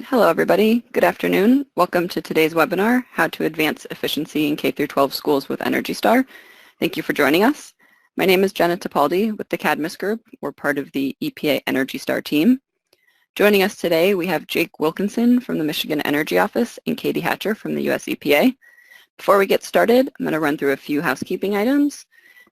Hello everybody, good afternoon. Welcome to today's webinar, How to Advance Efficiency in K-12 Schools with Energy Star. Thank you for joining us. My name is Jenna Topaldi with the Cadmus Group. We're part of the EPA Energy Star team. Joining us today, we have Jake Wilkinson from the Michigan Energy Office and Katie Hatcher from the US EPA. Before we get started, I'm going to run through a few housekeeping items.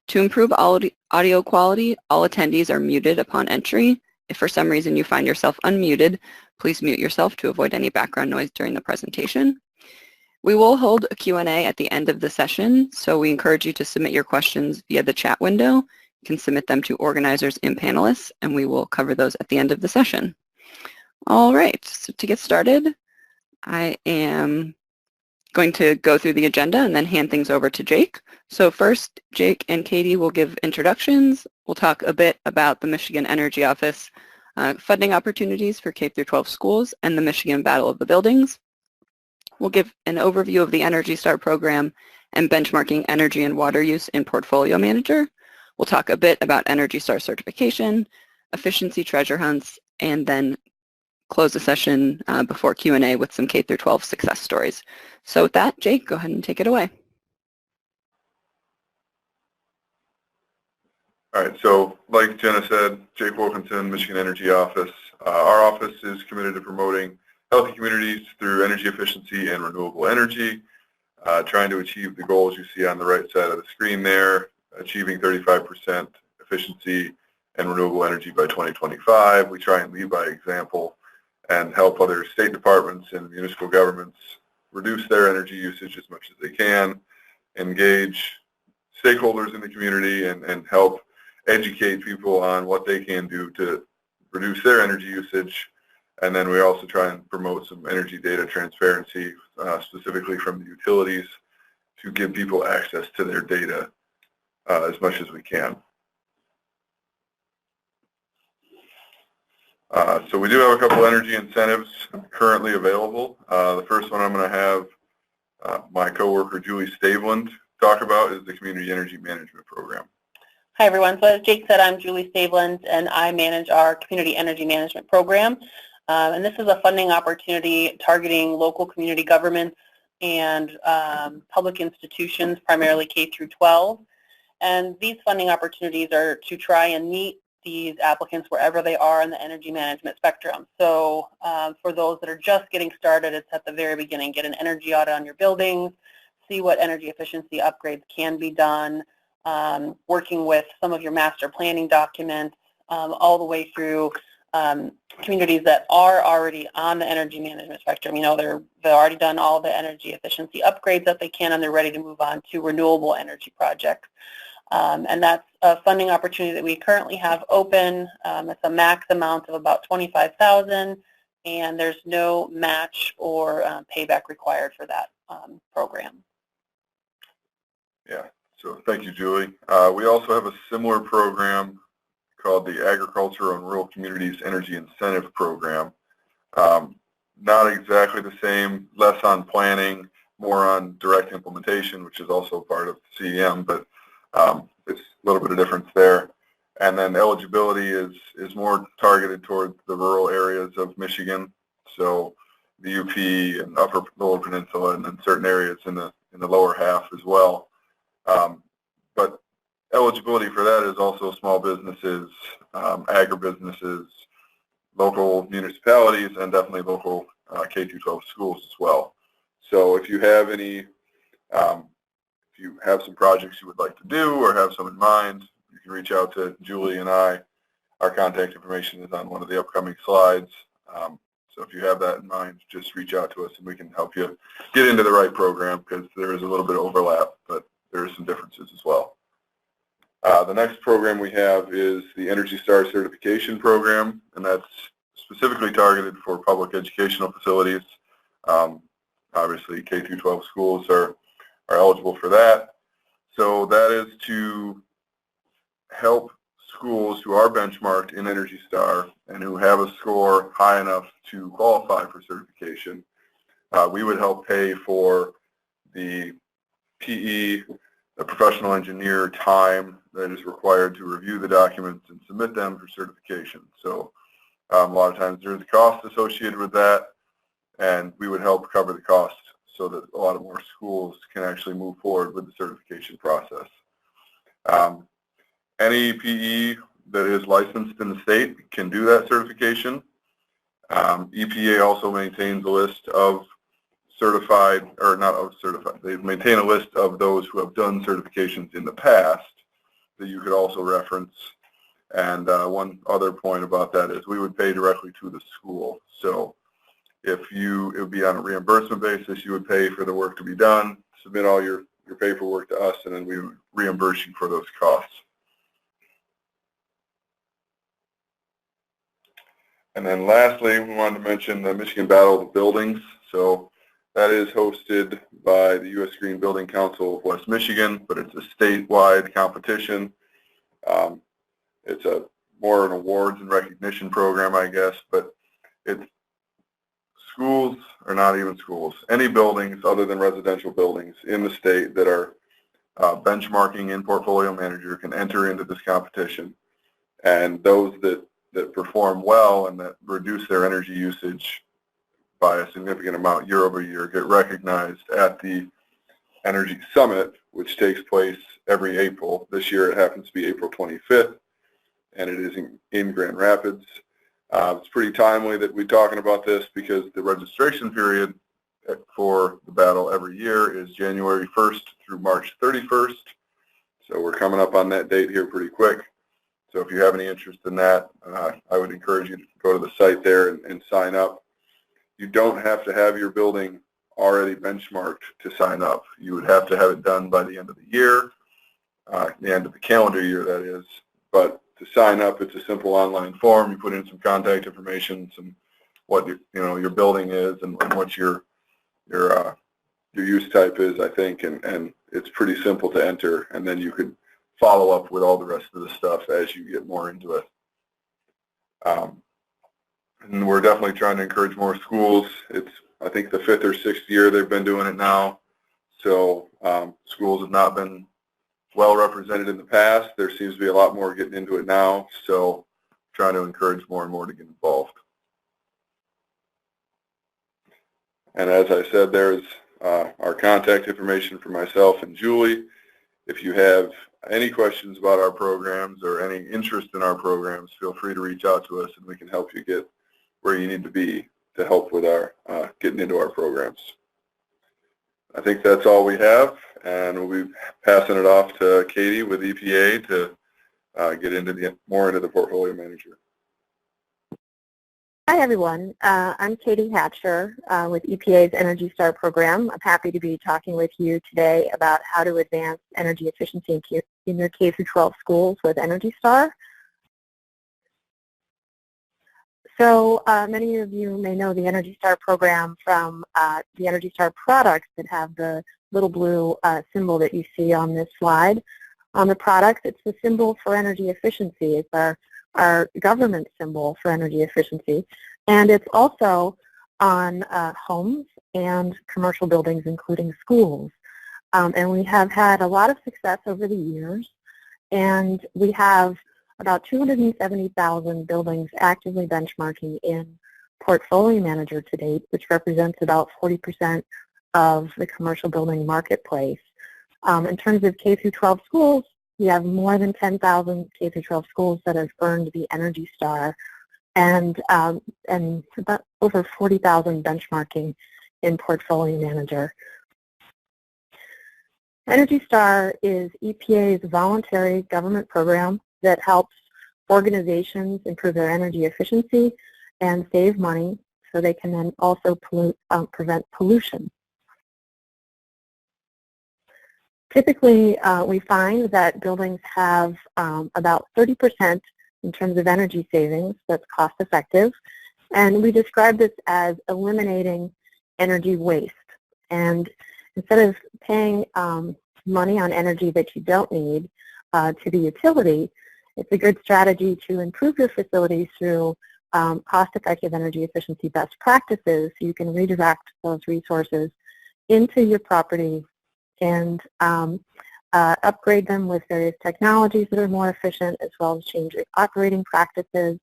To improve audio quality, all attendees are muted upon entry. If for some reason you find yourself unmuted, please mute yourself to avoid any background noise during the presentation. We will hold a Q&A at the end of the session, so we encourage you to submit your questions via the chat window. You can submit them to organizers and panelists, and we will cover those at the end of the session. All right, so to get started, I am going to go through the agenda and then hand things over to Jake. So first, Jake and Katie will give introductions. We'll talk a bit about the Michigan Energy Office funding opportunities for K-12 schools and the Michigan Battle of the Buildings. We'll give an overview of the Energy Star program and benchmarking energy and water use in Portfolio Manager. We'll talk a bit about Energy Star certification, efficiency treasure hunts, and then close the session before Q&A with some K-12 success stories. So with that, Jake, go ahead and take it away. All right, so like Jenna said, Jake Wilkinson, Michigan Energy Office. Our office is committed to promoting healthy communities through energy efficiency and renewable energy, trying to achieve the goals you see on the right side of the screen there, achieving 35% efficiency and renewable energy by 2025. We try and lead by example and help other state departments and municipal governments reduce their energy usage as much as they can, engage stakeholders in the community and help educate people on what they can do to reduce their energy usage. And then we also try and promote some energy data transparency, specifically from the utilities, to give people access to their data as much as we can. So we do have a couple energy incentives currently available. The first one I'm going to have my coworker Julie Staveland talk about is the Community Energy Management Program. Hi everyone, so as Jake said, I'm Julie Staveland and I manage our Community Energy Management Program. And this is a funding opportunity targeting local community governments and public institutions, primarily K-12. And these funding opportunities are to try and meet these applicants wherever they are in the energy management spectrum. So for those that are just getting started, it's at the very beginning. Get an energy audit on your buildings, see what energy efficiency upgrades can be done, working with some of your master planning documents, all the way through communities that are already on the energy management spectrum. You know, they've already done all the energy efficiency upgrades that they can, and they're ready to move on to renewable energy projects. And that's a funding opportunity that we currently have open. It's a max amount of about $25,000, and there's no match or payback required for that program. Yeah, so thank you, Julie. We also have a similar program called the Agriculture and Rural Communities Energy Incentive Program. Not exactly the same, less on planning, more on direct implementation, which is also part of CEM, but it's a little bit of difference there. And then eligibility is more targeted toward the rural areas of Michigan, so the UP and upper lower peninsula and then certain areas in the lower half as well. But eligibility for that is also small businesses, agribusinesses, local municipalities, and definitely local K-12 schools as well. So if you have any, if you have some projects you would like to do or have some in mind, you can reach out to Julie and I. Our contact information is on one of the upcoming slides. So if you have that in mind, just reach out to us and we can help you get into the right program, because there is a little bit of overlap, but there are some differences as well. The next program we have is the Energy Star Certification Program, and that's specifically targeted for public educational facilities. Obviously, K-12 schools are eligible for that. So that is to help schools who are benchmarked in Energy Star and who have a score high enough to qualify for certification. We would help pay for the PE, the professional engineer time that is required to review the documents and submit them for certification. So a lot of times there's a cost associated with that. and we would help cover the cost so that a lot of more schools can actually move forward with the certification process. Any PE that is licensed in the state can do that certification. EPA also maintains a list of certified, or not of certified, they maintain a list of those who have done certifications in the past that you could also reference. And one other point about that is we would pay directly to the school. So if it would be on a reimbursement basis, you would pay for the work to be done, submit all your paperwork to us, and then we would reimburse you for those costs. And then lastly, we wanted to mention the Michigan Battle of the Buildings. So that is hosted by the U.S. Green Building Council of West Michigan, but it's a statewide competition. It's more an awards and recognition program, I guess, but it's schools, or not even schools, any buildings other than residential buildings in the state that are benchmarking in Portfolio Manager can enter into this competition. And those that perform well and that reduce their energy usage by a significant amount year over year get recognized at the Energy Summit, which takes place every April. This year it happens to be April 25th, and it is in Grand Rapids. It's pretty timely that we're talking about this because the registration period for the battle every year is January 1st through March 31st. So we're coming up on that date here pretty quick. So if you have any interest in that, I would encourage you to go to the site there and sign up. You don't have to have your building already benchmarked to sign up. You would have to have it done by the end of the year, the end of the calendar year, that is. But to sign up, it's a simple online form. You put in some contact information, some what your building is, and what your use type is, I think, and it's pretty simple to enter. And then you could follow up with all the rest of the stuff as you get more into it. And we're definitely trying to encourage more schools. It's, I think, the 5th or 6th year they've been doing it now. So schools have not been well represented in the past. There seems to be a lot more getting into it now. So trying to encourage more and more to get involved. And as I said, there's our contact information for myself and Julie. If you have any questions about our programs or any interest in our programs, feel free to reach out to us and we can help you get where you need to be to help with our getting into our programs. I think that's all we have, and we'll be passing it off to Katie with EPA to get into more into the Portfolio Manager. Hi everyone, I'm Katie Hatcher with EPA's Energy Star program. I'm happy to be talking with you today about how to advance energy efficiency in your K-12 schools with Energy Star. So many of you may know the Energy Star program from the Energy Star products that have the little blue symbol that you see on this slide. On the products, it's the symbol for energy efficiency. It's our government symbol for energy efficiency. And it's also on homes and commercial buildings, including schools. And we have had a lot of success over the years. And we have about 270,000 buildings actively benchmarking in Portfolio Manager to date, which represents about 40% of the commercial building marketplace. In terms of K-12 schools, we have more than 10,000 K-12 schools that have earned the Energy Star, and about over 40,000 benchmarking in Portfolio Manager. Energy Star is EPA's voluntary government program that helps organizations improve their energy efficiency and save money so they can then also prevent pollution. Typically, we find that buildings have about 30% in terms of energy savings that's cost effective, and we describe this as eliminating energy waste. And instead of paying money on energy that you don't need to the utility, it's a good strategy to improve your facilities through cost-effective energy efficiency best practices so you can redirect those resources into your property and upgrade them with various technologies that are more efficient, as well as change your operating practices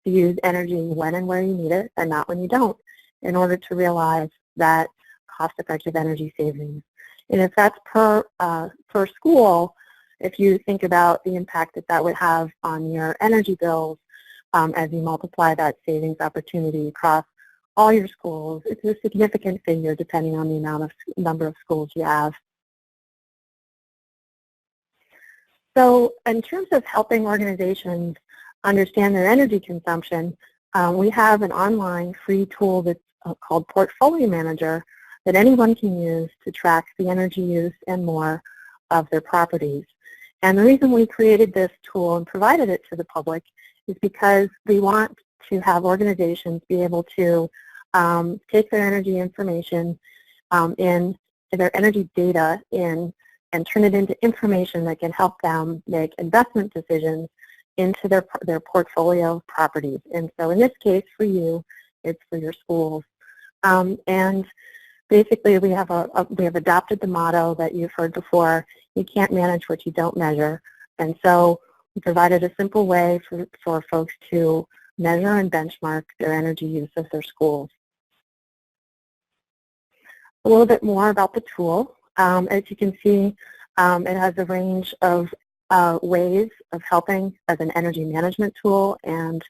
to use energy when and where you need it and not when you don't. in order to realize that cost-effective energy savings. And if that's per school, if you think about the impact that that would have on your energy bills as you multiply that savings opportunity across all your schools, it's a significant figure depending on the number of schools you have. So in terms of helping organizations understand their energy consumption, we have an online free tool that's called Portfolio Manager that anyone can use to track the energy use and more of their properties. And the reason we created this tool and provided it to the public is because we want to have organizations be able to take their energy information in their energy data in and turn it into information that can help them make investment decisions into their portfolio of properties. And so in this case for you, it's for your schools. And basically we have adopted the motto that you've heard before: you can't manage what you don't measure. And so we provided a simple way for folks to measure and benchmark their energy use of their schools. A little bit more about the tool. As you can see, it has a range of ways of helping as an energy management tool and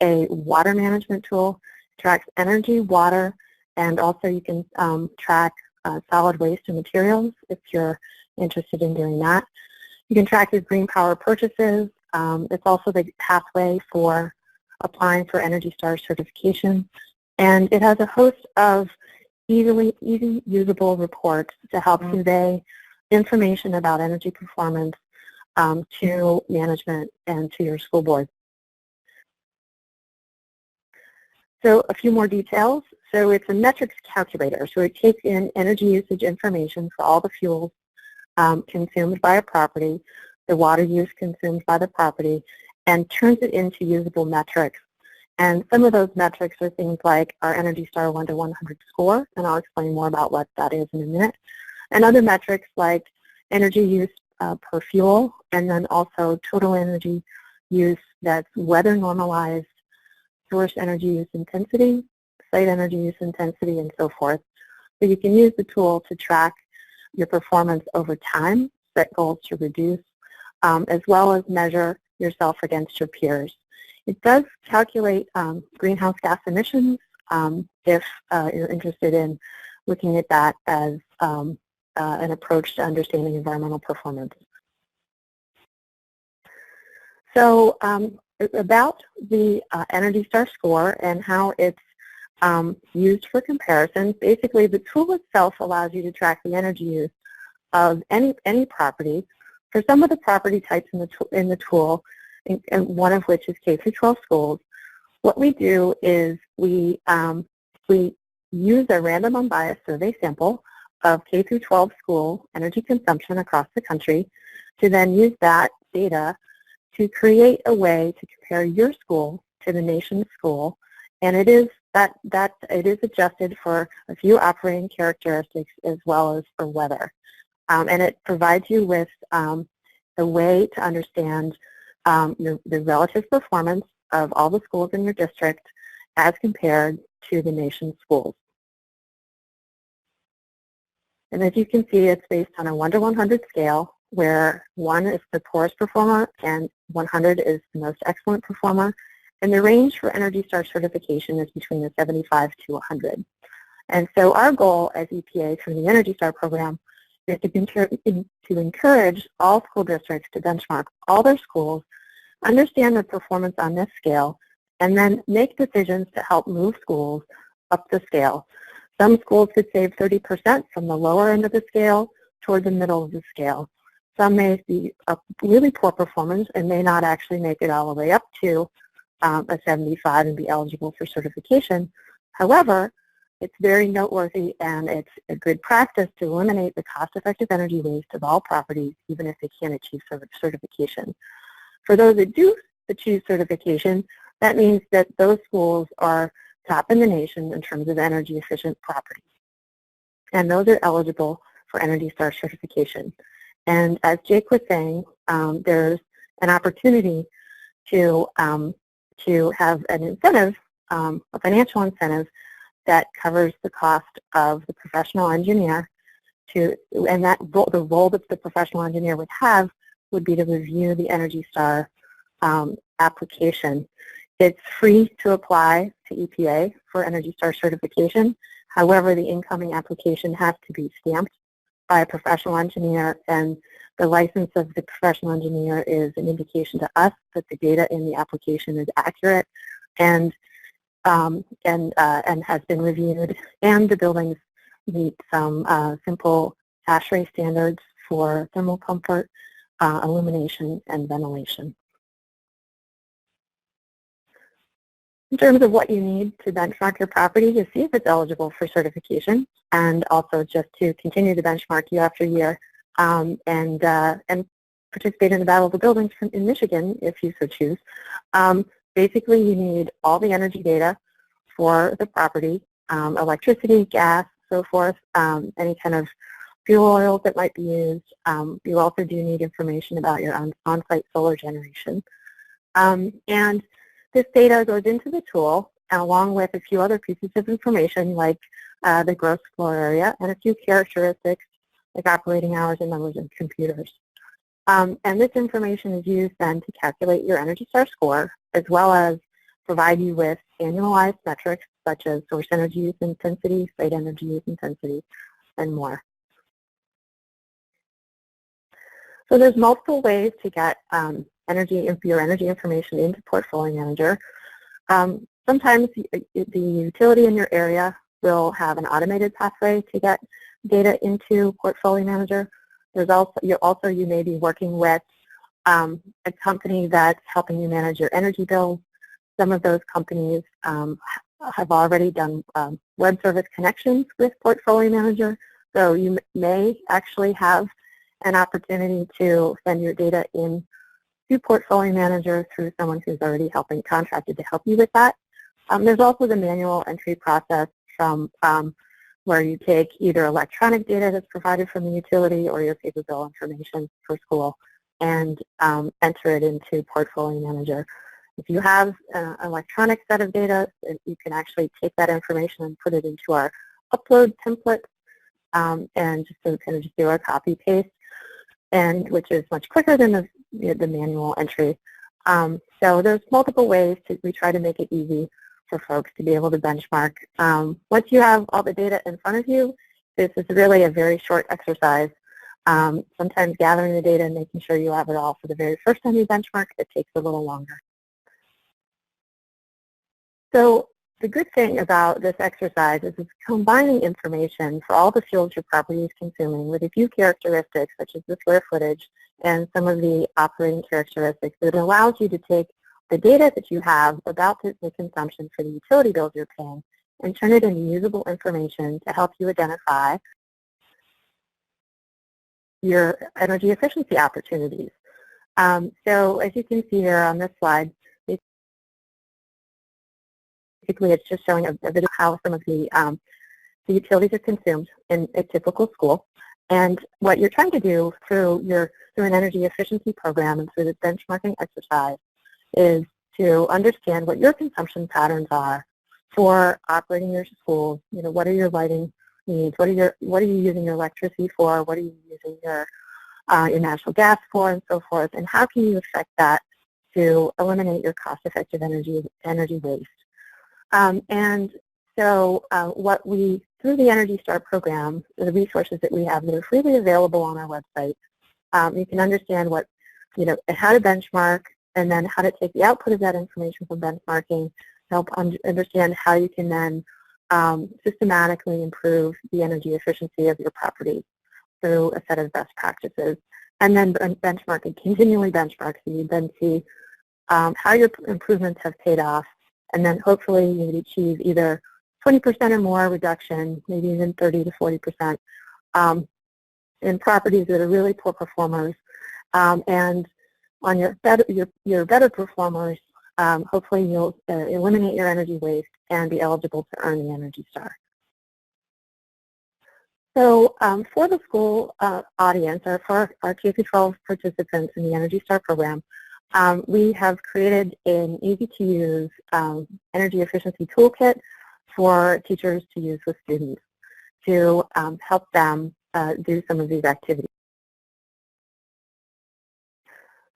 a water management tool. It tracks energy, water, and also you can track solid waste and materials if you're interested in doing that. You can track your green power purchases. It's also the pathway for applying for Energy Star certification. And it has a host of easy usable reports to help convey information about energy performance to management and to your school board. So a few more details. So it's a metrics calculator. So it takes in energy usage information for all the fuels consumed by a property, the water use consumed by the property, and turns it into usable metrics. And some of those metrics are things like our Energy Star 1 to 100 score, and I'll explain more about what that is in a minute. And other metrics like energy use per fuel, and then also total energy use that's weather normalized, source energy use intensity, site energy use intensity, and so forth. So you can use the tool to track your performance over time, set goals to reduce, as well as measure yourself against your peers. It does calculate greenhouse gas emissions if you're interested in looking at that as an approach to understanding environmental performance. So about the Energy Star score and how it's used for comparison, basically the tool itself allows you to track the energy use of any property. For some of the property types in the tool, and one of which is K-12 schools, what we do is we use a random unbiased survey sample of K-12 school energy consumption across the country to then use that data to create a way to compare your school to the nation's school, and it is adjusted for a few operating characteristics as well as for weather, and it provides you with a way to understand the relative performance of all the schools in your district as compared to the nation's schools. And as you can see, it's based on a 1 to 100 scale, where 1 is the poorest performer and 100 is the most excellent performer. And the range for Energy Star certification is between a 75 to 100. And so our goal as EPA through the Energy Star program is to encourage all school districts to benchmark all their schools, understand their performance on this scale, and then make decisions to help move schools up the scale. Some schools could save 30% from the lower end of the scale toward the middle of the scale. Some may be a really poor performance and may not actually make it all the way up to a 75 and be eligible for certification. However, it's very noteworthy and it's a good practice to eliminate the cost-effective energy waste of all properties, even if they can't achieve certification. For those that do achieve certification, that means that those schools are top in the nation in terms of energy efficient properties. And those are eligible for Energy Star certification. And as Jake was saying, there's an opportunity to have an incentive, a financial incentive, that covers the cost of the professional engineer and the role that the professional engineer would have would be to review the Energy Star application. It's free to apply to EPA for Energy Star certification. However, the incoming application has to be stamped by a professional engineer, and the license of the professional engineer is an indication to us that the data in the application is accurate and has been reviewed, and the buildings meet some simple ASHRAE standards for thermal comfort, illumination, and ventilation. In terms of what you need to benchmark your property to see if it's eligible for certification, and also just to continue to benchmark year after year, and participate in the Battle of the Buildings in Michigan, if you so choose. Basically, you need all the energy data for the property, electricity, gas, so forth, any kind of fuel oils that might be used. You also do need information about your on-site solar generation. And this data goes into the tool along with a few other pieces of information like the gross floor area and a few characteristics like operating hours and numbers of computers. And this information is used then to calculate your Energy Star score, as well as provide you with annualized metrics such as source energy use intensity, site energy use intensity, and more. So there's multiple ways to get your energy information into Portfolio Manager. Sometimes the utility in your area will have an automated pathway to get data into Portfolio Manager. There's also you may be working with a company that's helping you manage your energy bills. Some of those companies have already done web service connections with Portfolio Manager, so you may actually have an opportunity to send your data in to Portfolio Manager through someone who's already contracted to help you with that. There's also the manual entry process from where you take either electronic data that's provided from the utility or your paper bill information for school and enter it into Portfolio Manager. If you have an electronic set of data, you can actually take that information and put it into our upload template and just do a copy paste, and which is much quicker than the manual entry. So there's multiple ways we try to make it easy for folks to be able to benchmark. Once you have all the data in front of you, this is really a very short exercise. Sometimes gathering the data and making sure you have it all for the very first time you benchmark, it takes a little longer. So the good thing about this exercise is it's combining information for all the fuels your property is consuming with a few characteristics such as the square footage and some of the operating characteristics that allows you to take the data that you have about the consumption for the utility bills you're paying and turn it into usable information to help you identify your energy efficiency opportunities. So as you can see here on this slide, basically it's just showing a bit of how some of the utilities are consumed in a typical school. And what you're trying to do through an energy efficiency program and through this benchmarking exercise is to understand what your consumption patterns are for operating your schools. You know, what are your lighting needs? What are you using your electricity for? What are you using your natural gas for, and so forth? And how can you affect that to eliminate your cost-effective energy waste? And so through the Energy Star program, the resources that we have that are freely available on our website, you can understand how to benchmark, and then how to take the output of that information from benchmarking, help understand how you can then systematically improve the energy efficiency of your property through a set of best practices. And then benchmark and continually benchmark, so you then see how your improvements have paid off, and then hopefully you would achieve either 20% or more reduction, maybe even 30 to 40% in properties that are really poor performers. And on your better performers, hopefully you'll eliminate your energy waste and be eligible to earn the Energy Star. So for the school audience, or for our K-12 participants in the Energy Star program, we have created an easy-to-use energy efficiency toolkit for teachers to use with students to help them do some of these activities.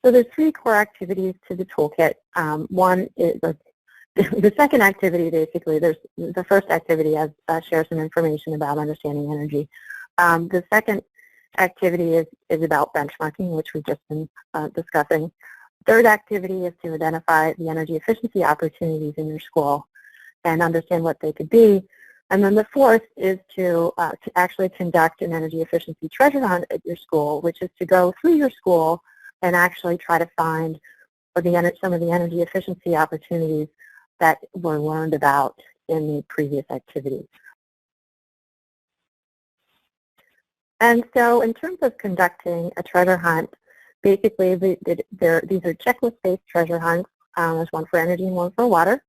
So there's 3 core activities to the toolkit. One is the second activity, basically. There's the first activity shares some information about understanding energy. The second activity is about benchmarking, which we've just been discussing. Third activity is to identify the energy efficiency opportunities in your school and understand what they could be. And then the fourth is to actually conduct an energy efficiency treasure hunt at your school, which is to go through your school and actually try to find some of the energy efficiency opportunities that were learned about in the previous activities. And so in terms of conducting a treasure hunt, basically these are checklist-based treasure hunts. There's one for energy and one for water.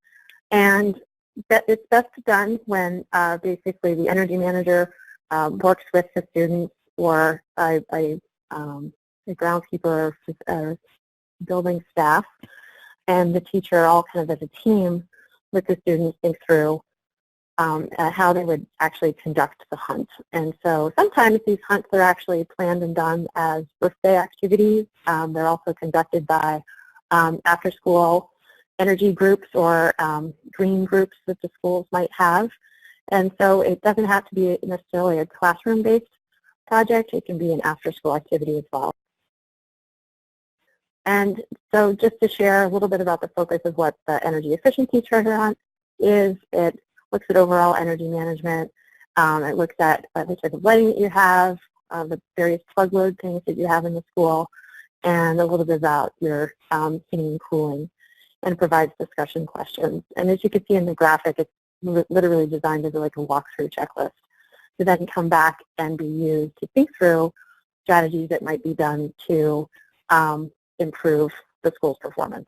And it's best done when basically the energy manager works with the students or a groundskeeper or building staff, and the teacher all kind of as a team with the students think through how they would actually conduct the hunt. And so sometimes these hunts are actually planned and done as birthday activities. They're also conducted by after-school energy groups or green groups that the schools might have. And so it doesn't have to be necessarily a classroom-based project. It can be an after-school activity as well. And so just to share a little bit about the focus of what the energy efficiency treasure hunt is, it looks at overall energy management. It looks at the type of lighting that you have, the various plug load things that you have in the school, and a little bit about your heating and cooling, and provides discussion questions. And as you can see in the graphic, it's literally designed as like a walkthrough checklist to then come back and be used to think through strategies that might be done to improve the school's performance.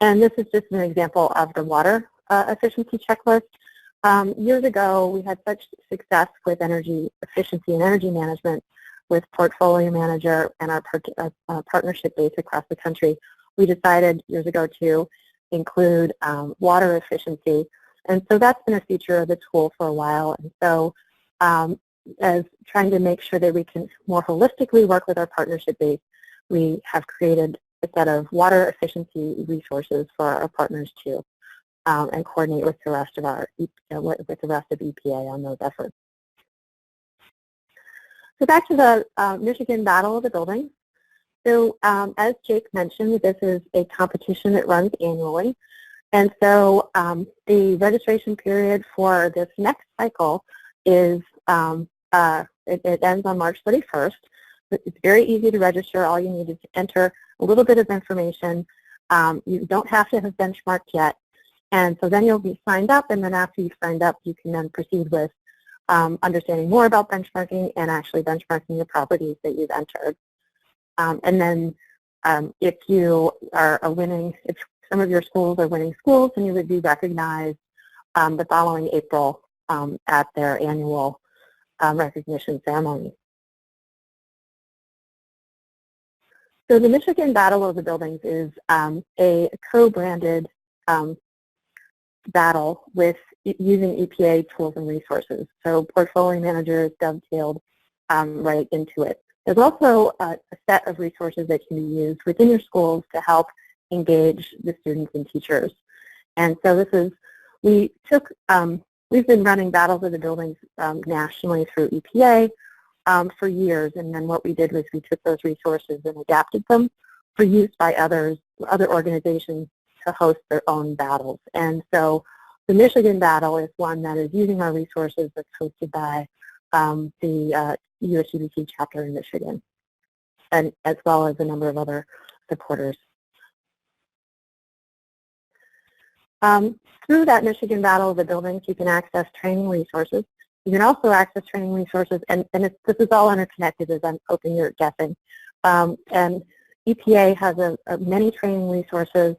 And this is just an example of the water efficiency checklist. Years ago, we had such success with energy efficiency and energy management with Portfolio Manager and our partnership base across the country. We decided years ago to include water efficiency. And so that's been a feature of the tool for a while. And so as trying to make sure that we can more holistically work with our partnership base, we have created a set of water efficiency resources for our partners too, and coordinate with the rest of our with the rest of EPA on those efforts. So back to the Michigan Battle of the Buildings. So as Jake mentioned, this is a competition that runs annually. And so the registration period for this next cycle is, it ends on March 31st. It's very easy to register. All you need is to enter a little bit of information. You don't have to have benchmarked yet. And so then you'll be signed up, and then after you've signed up, you can then proceed with understanding more about benchmarking and actually benchmarking the properties that you've entered. And then if you are if some of your schools are winning schools, then you would be recognized the following April at their annual recognition ceremony. So the Michigan Battle of the Buildings is a co-branded battle with using EPA tools and resources. So Portfolio Manager is dovetailed right into it. There's also a set of resources that can be used within your schools to help engage the students and teachers. And so this is, we've been running Battles of the Buildings nationally through EPA for years, and then what we did was we took those resources and adapted them for use by other organizations to host their own battles. And so the Michigan Battle is one that is using our resources that's hosted by the USGBT chapter in Michigan, and as well as a number of other supporters. Through that Michigan Battle of the Buildings, you can access training resources. You can also access training resources, and this is all interconnected, as I'm hoping you're guessing. And EPA has many training resources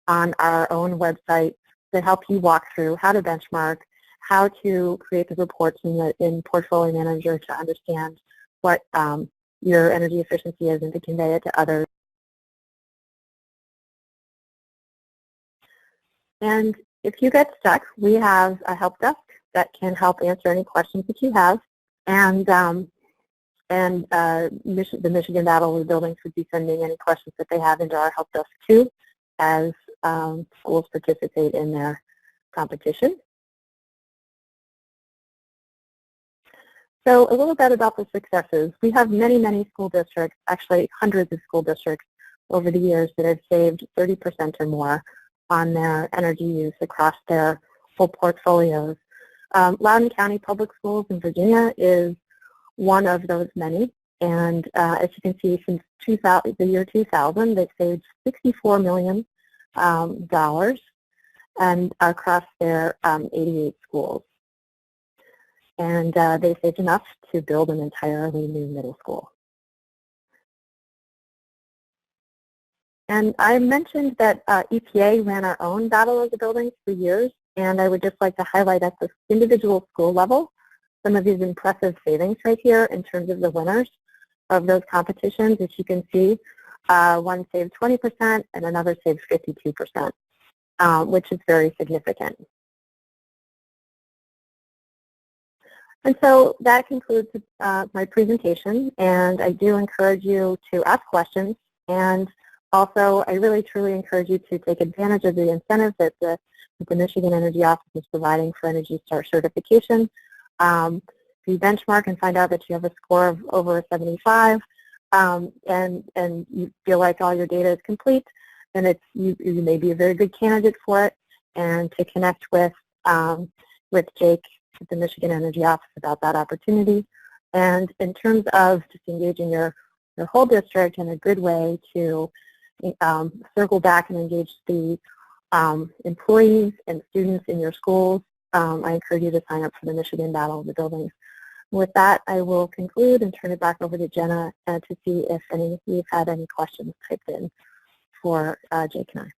on our own website that help you walk through how to benchmark, how to create the reports in Portfolio Manager to understand what your energy efficiency is and to convey it to others. And if you get stuck, we have a help desk that can help answer any questions that you have, and the Michigan Battle of the Buildings would be sending any questions that they have into our help desk too, as schools participate in their competition. So a little bit about the successes. We have many, many school districts, actually hundreds of school districts over the years that have saved 30% or more on their energy use across their whole portfolios. Loudoun County Public Schools in Virginia is one of those many, and as you can see, since the year 2000, they've saved $64 million and across their 88 schools. And they saved enough to build an entirely new middle school. And I mentioned that EPA ran our own Battle of the Buildings for years, and I would just like to highlight at the individual school level some of these impressive savings right here in terms of the winners of those competitions. As you can see, one saved 20% and another saved 52%, which is very significant. And so that concludes my presentation, and I do encourage you to ask questions, and also I really truly encourage you to take advantage of the incentives that the Michigan Energy Office is providing for Energy Star certification. If you benchmark and find out that you have a score of over 75 and you feel like all your data is complete, then you may be a very good candidate for it, and to connect with Jake at the Michigan Energy Office about that opportunity. And in terms of just engaging your whole district in a good way to circle back and engage the employees and students in your schools, I encourage you to sign up for the Michigan Battle of the Buildings. With that, I will conclude and turn it back over to Jenna to see if you've had any questions typed in for Jake and I.